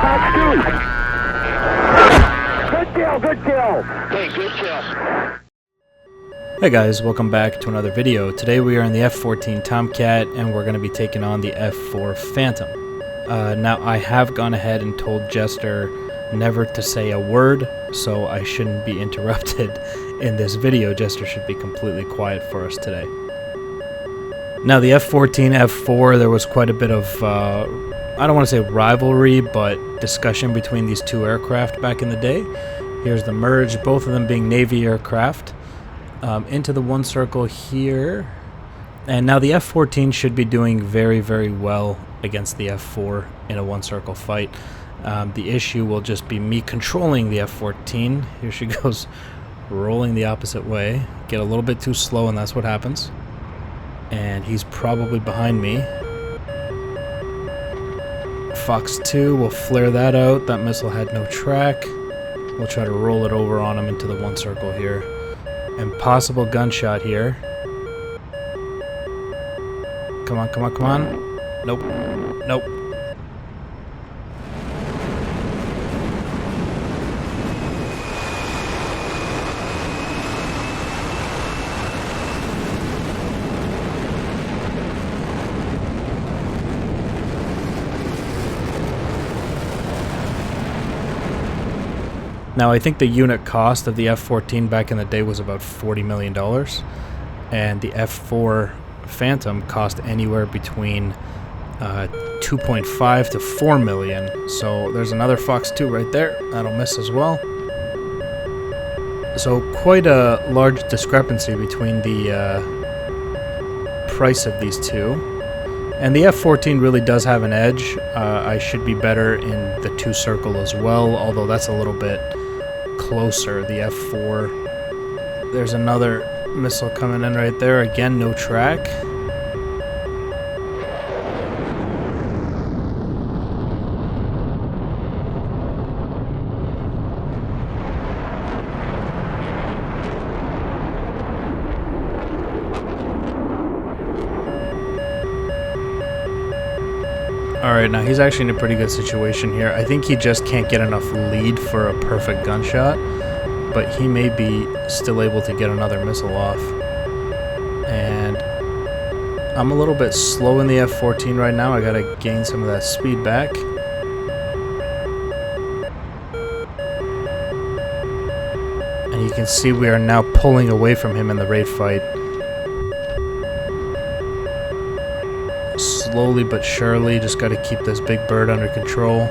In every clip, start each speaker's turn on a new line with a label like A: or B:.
A: Good kill, good kill.
B: Hey, good kill.
C: Hey guys, welcome back to another video. Today we are in the F-14 Tomcat and we're going to be taking on the F-4 Phantom. Now I have gone ahead and told Jester never to say a word, so I shouldn't be interrupted in this video. Jester should be completely quiet for us today. Now the F-14 F-4, there was quite a bit of, I don't want to say rivalry, but discussion between these two aircraft back in the day. Here's the Mirage, both of them being Navy aircraft. Into the one circle here. And now the F-14 should be doing very, very well against the F-4 in a one circle fight. The issue will just be me controlling the F-14. Here she goes, rolling the opposite way. Get a little bit too slow and that's what happens. And he's probably behind me. Fox 2 will flare that out. That missile had no track. We'll try to roll it over on him into the one circle here. Impossible gunshot here. Come on, come on, come on. Nope. Nope. Now, I think the unit cost of the F-14 back in the day was about $40 million, and the F-4 Phantom cost anywhere between 2.5 to 4 million. So there's another Fox 2 right there. That'll miss as well. So quite a large discrepancy between the price of these two. And the F-14 really does have an edge. I should be better in the two circle as well, although that's a little bit closer. The F-4, there's another missile coming in right there. Again, no track. Alright, now he's actually in a pretty good situation here. I think he just can't get enough lead for a perfect gunshot, but he may be still able to get another missile off. And I'm a little bit slow in the F-14 right now. I gotta gain some of that speed back. And you can see we are now pulling away from him in the raid fight. Slowly but surely, just got to keep this big bird under control.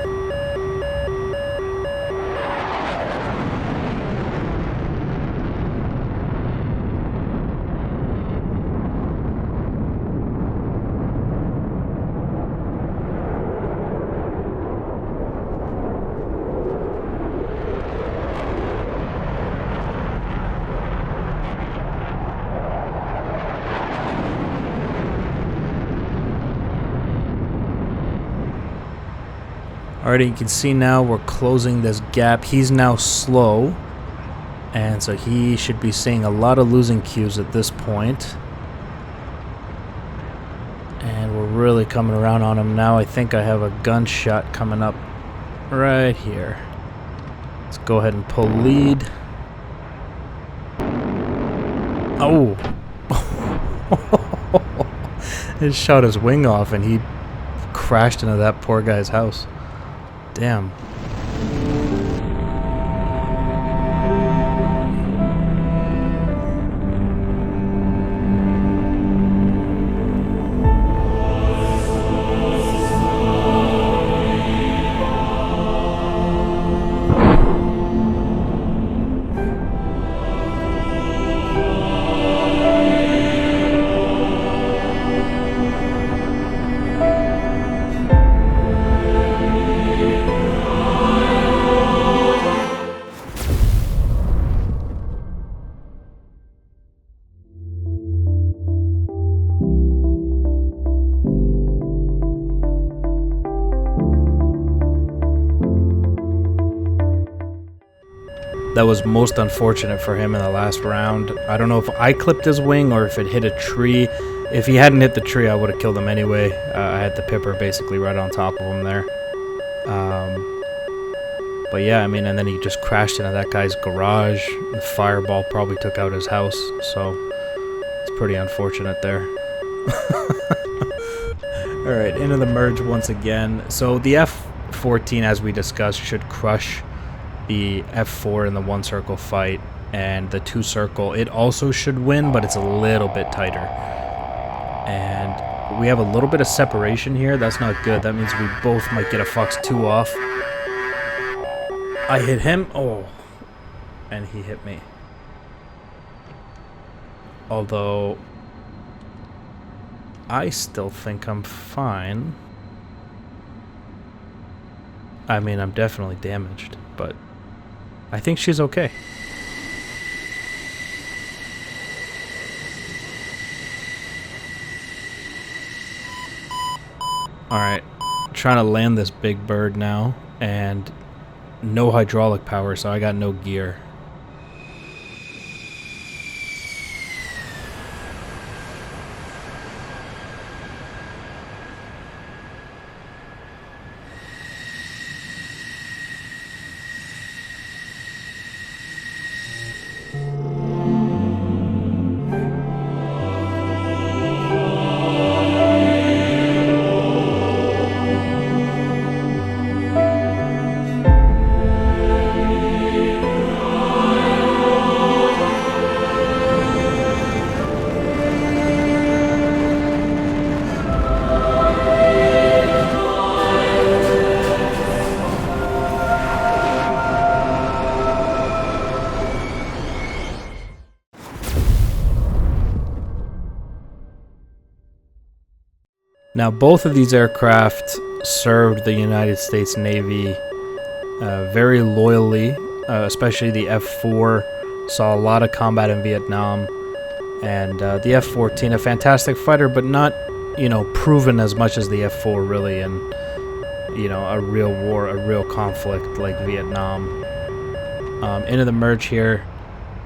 C: Alright, you can see now we're closing this gap. He's now slow, and so he should be seeing a lot of losing cues at this point. And we're really coming around on him now. I think I have a gunshot coming up right here. Let's go ahead and pull lead. Oh! It shot his wing off and he crashed into that poor guy's house. Damn. That was most unfortunate for him in the last round. I don't know if I clipped his wing or if it hit a tree. If he hadn't hit the tree, I would have killed him anyway. I had the Pipper basically right on top of him there. But yeah, I mean, and then he just crashed into that guy's garage. The fireball probably took out his house, so it's pretty unfortunate there. Alright, into the merge once again. So the F-14, as we discussed, should crush the F-4 in the one circle fight, and the two circle, it also should win, but it's a little bit tighter. And we have a little bit of separation here. That's not good. That means we both might get a Fox 2 off. I hit him. Oh, and he hit me. Although I still think I'm fine. I mean, I'm definitely damaged, but I think she's okay. Alright, trying to land this big bird now, and no hydraulic power, so I got no gear. Now, both of these aircraft served the United States Navy very loyally, especially the F-4 saw a lot of combat in Vietnam, and the F-14, a fantastic fighter, but not, you know, proven as much as the F-4 really in, you know, a real war, a real conflict like Vietnam. Into the merge here.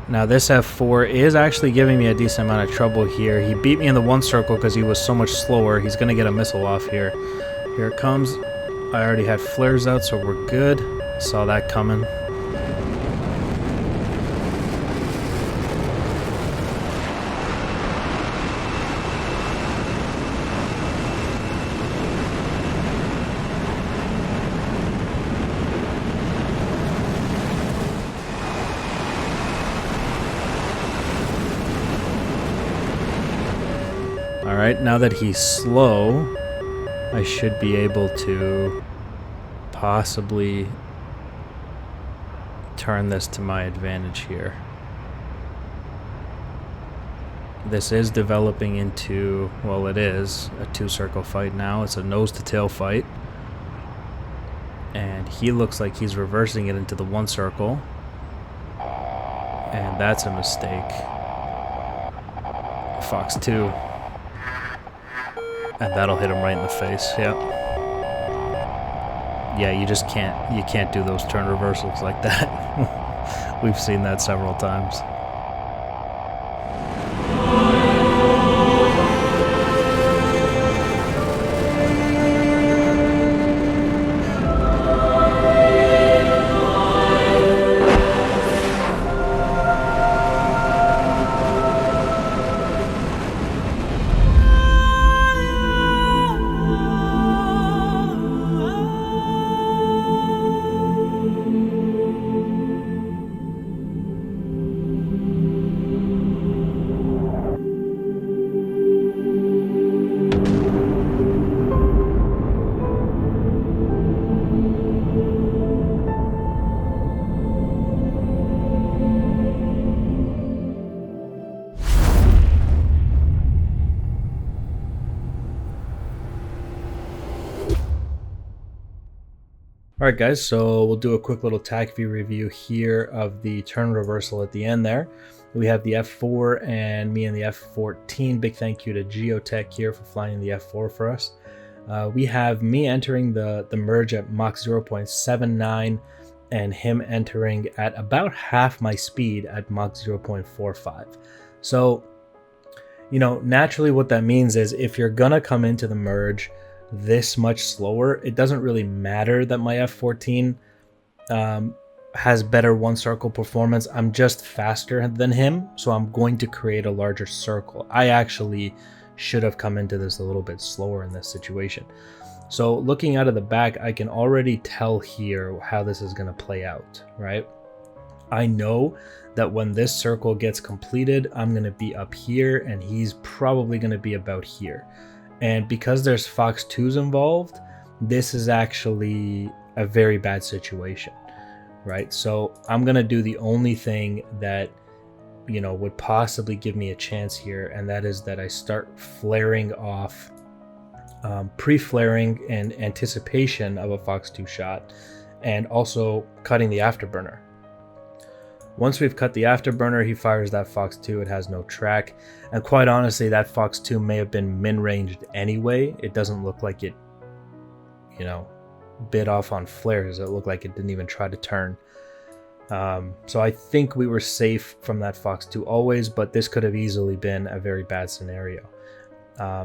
C: Now this F-4 is actually giving me a decent amount of trouble here. He beat me in the one circle because he was so much slower. He's going to get a missile off here. Here it comes. I already had flares out, so we're good. Saw that coming. Alright, now that he's slow, I should be able to possibly turn this to my advantage here. This is developing into, well, it is a two-circle fight now. It's a nose-to-tail fight. And he looks like he's reversing it into the one circle. And that's a mistake. Fox 2. And that'll hit him right in the face, yeah. Yeah, you just can't do those turn reversals like that. We've seen that several times. Alright guys, so we'll do a quick little TAC view review here of the turn reversal at the end there. We have the F4 and me and the F14. Big thank you to Geotech here for flying the F4 for us. We have me entering the merge at Mach 0.79 and him entering at about half my speed at Mach 0.45. So, you know, naturally what that means is if you're gonna come into the merge this much slower, it doesn't really matter that my F-14 has better one circle performance. I'm just faster than him, so I'm going to create a larger circle. I actually should have come into this a little bit slower in this situation. So looking out of the back, I can already tell here how this is going to play out, right? I know that when this circle gets completed, I'm going to be up here and he's probably going to be about here. And because there's Fox 2s involved, this is actually a very bad situation, right? So I'm going to do the only thing that, you know, would possibly give me a chance here, and that is that I start flaring off, pre-flaring in anticipation of a Fox 2 shot, and also cutting the afterburner. Once we've cut the afterburner, he fires that Fox 2. It has no track, and quite honestly, that Fox 2 may have been min-ranged anyway. It doesn't look like it, you know, bit off on flares. It looked like it didn't even try to turn. So I think we were safe from that Fox 2 always, but this could have easily been a very bad scenario.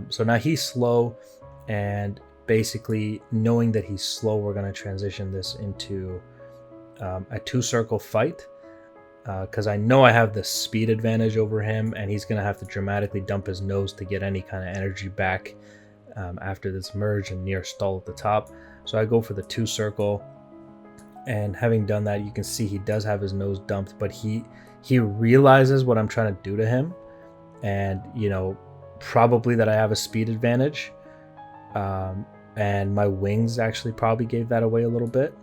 C: So now he's slow, and basically knowing that he's slow, we're going to transition this into a 2-circle fight, because I know I have the speed advantage over him, and he's going to have to dramatically dump his nose to get any kind of energy back after this merge and near stall at the top. So I go for the 2-circle, and having done that, you can see he does have his nose dumped, but he realizes what I'm trying to do to him, and, you know, probably that I have a speed advantage, and my wings actually probably gave that away a little bit.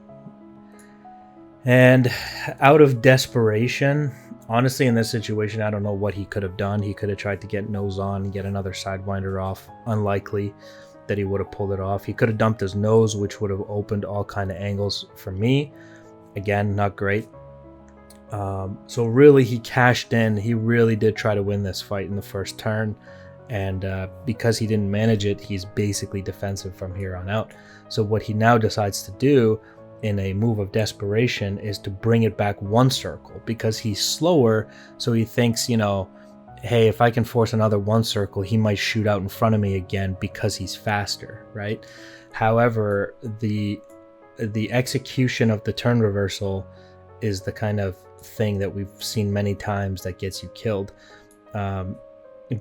C: And out of desperation, honestly, in this situation, I don't know what he could have done. He could have tried to get nose on and get another Sidewinder off. Unlikely that he would have pulled it off. He could have dumped his nose, which would have opened all kind of angles for me. Again, not great. So really, he cashed in. He really did try to win this fight in the first turn. And because he didn't manage it, he's basically defensive from here on out. So what he now decides to do in a move of desperation is to bring it back 1 circle, because he's slower. So he thinks, you know, hey, if I can force another 1 circle, he might shoot out in front of me again because he's faster, right? However, the execution of the turn reversal is the kind of thing that we've seen many times that gets you killed.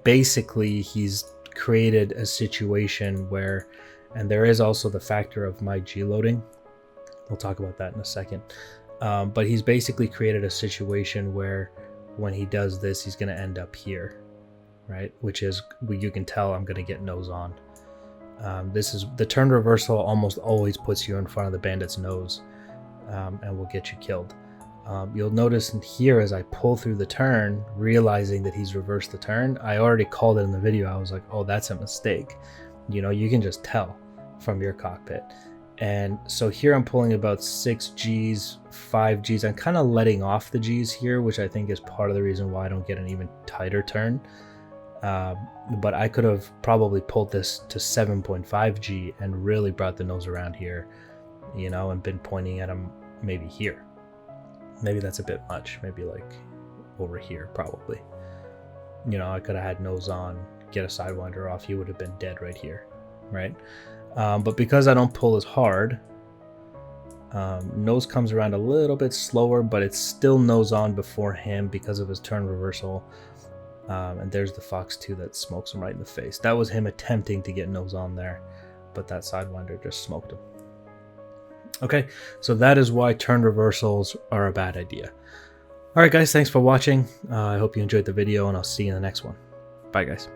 C: Basically, he's created a situation where, and there is also the factor of my G-loading. We'll talk about that in a second. But he's basically created a situation where when he does this, he's going to end up here, right? Which is, you can tell I'm going to get nose on. This is the turn reversal almost always puts you in front of the bandit's nose, and will get you killed. You'll notice in here as I pull through the turn, realizing that he's reversed the turn, I already called it in the video. I was like, oh, that's a mistake. You know, you can just tell from your cockpit. And so here I'm pulling about 6 Gs, 5 Gs. I'm kind of letting off the Gs here, which I think is part of the reason why I don't get an even tighter turn. But I could have probably pulled this to 7.5 G and really brought the nose around here, you know, and been pointing at him maybe here. Maybe that's a bit much. Maybe like over here, probably. You know, I could have had nose on, get a Sidewinder off. He would have been dead right here, right? But because I don't pull as hard, nose comes around a little bit slower, but it's still nose on before him because of his turn reversal. And there's the Fox 2 that smokes him right in the face. That was him attempting to get nose on there, but that Sidewinder just smoked him. Okay, so that is why turn reversals are a bad idea. Alright guys, thanks for watching. I hope you enjoyed the video, and I'll see you in the next one. Bye guys.